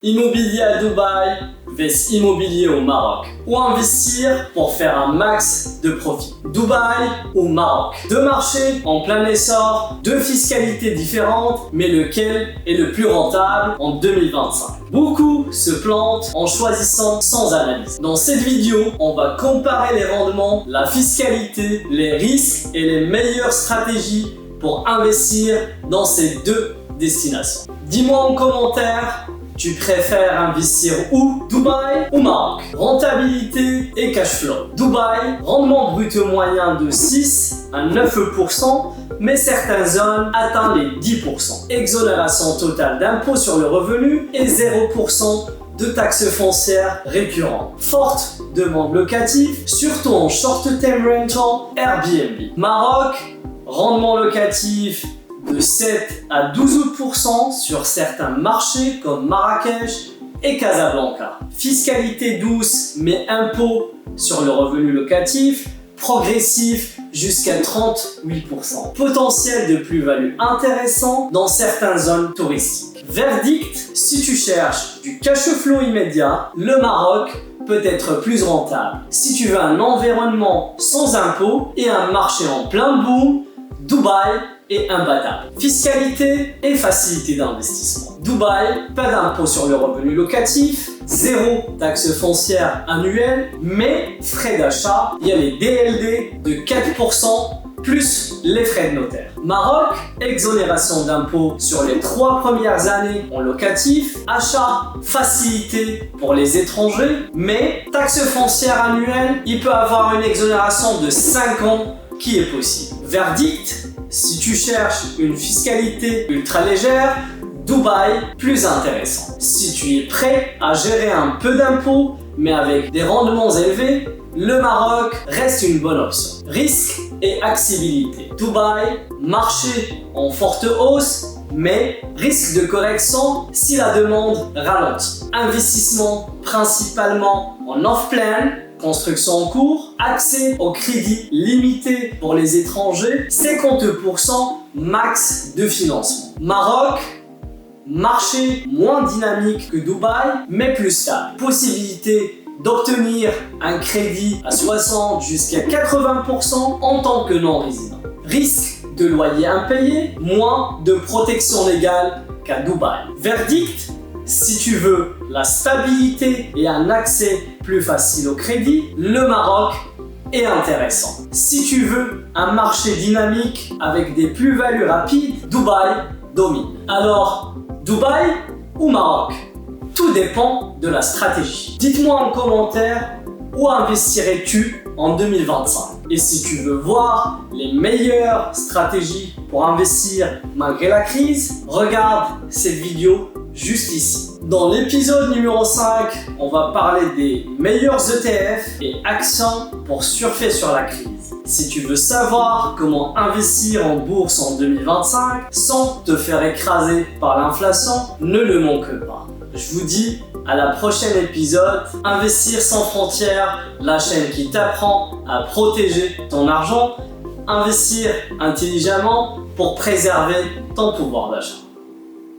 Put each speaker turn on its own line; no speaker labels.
Immobilier à Dubaï vs immobilier au Maroc. Ou investir pour faire un max de profit. Dubaï ou Maroc. Deux marchés en plein essor, deux fiscalités différentes, mais lequel est le plus rentable en 2025? Beaucoup se plantent en choisissant sans analyse. Dans cette vidéo, on va comparer les rendements, la fiscalité, les risques et les meilleures stratégies pour investir dans ces deux destinations. Dis-moi en commentaire, tu préfères investir où? Dubaï ou Maroc? Rentabilité et cash flow. Dubaï, rendement brut moyen de 6 à 9%, mais certaines zones atteignent les 10%. Exonération totale d'impôt sur le revenu et 0% de taxes foncières récurrentes. Forte demande locative, surtout en short-term rental, Airbnb. Maroc, rendement locatif de 7 à 12% sur certains marchés comme Marrakech et Casablanca. Fiscalité douce mais impôt sur le revenu locatif progressif jusqu'à 38%. Potentiel de plus-value intéressant dans certaines zones touristiques. Verdict, si tu cherches du cash flow immédiat, le Maroc peut être plus rentable. Si tu veux un environnement sans impôt et un marché en plein boom, Dubaï est imbattable. Fiscalité et facilité d'investissement. Dubaï, pas d'impôt sur le revenu locatif, zéro taxe foncière annuelle, mais frais d'achat, il y a les DLD de 4% plus les frais de notaire. Maroc, exonération d'impôt sur les 3 premières années en locatif, achat, facilité pour les étrangers, mais taxe foncière annuelle, il peut avoir une exonération de 5 ans qui est possible. Verdict, si tu cherches une fiscalité ultra légère, Dubaï plus intéressant. Si tu es prêt à gérer un peu d'impôts, mais avec des rendements élevés, le Maroc reste une bonne option. Risque et accessibilité. Dubaï, marché en forte hausse, mais risque de correction si la demande ralentit. Investissement principalement en off-plan, construction en cours, accès au crédit limité pour les étrangers, 50% max de financement. Maroc, marché moins dynamique que Dubaï, mais plus stable. Possibilité d'obtenir un crédit à 60 jusqu'à 80% en tant que non-résident. Risque de loyer impayé, moins de protection légale qu'à Dubaï. Verdict, si tu veux la stabilité et un accès plus facile au crédit, le Maroc est intéressant. Si tu veux un marché dynamique avec des plus-values rapides, Dubaï domine. Alors, Dubaï ou Maroc? Tout dépend de la stratégie. Dites-moi en commentaire où investirais-tu en 2025? Et si tu veux voir les meilleures stratégies pour investir malgré la crise, regarde cette vidéo juste ici. Dans l'épisode numéro 5, on va parler des meilleurs ETF et actions pour surfer sur la crise. Si tu veux savoir comment investir en bourse en 2025 sans te faire écraser par l'inflation, ne le manque pas. Je vous dis à la prochaine épisode. Investir sans frontières, la chaîne qui t'apprend à protéger ton argent, investir intelligemment pour préserver ton pouvoir d'achat.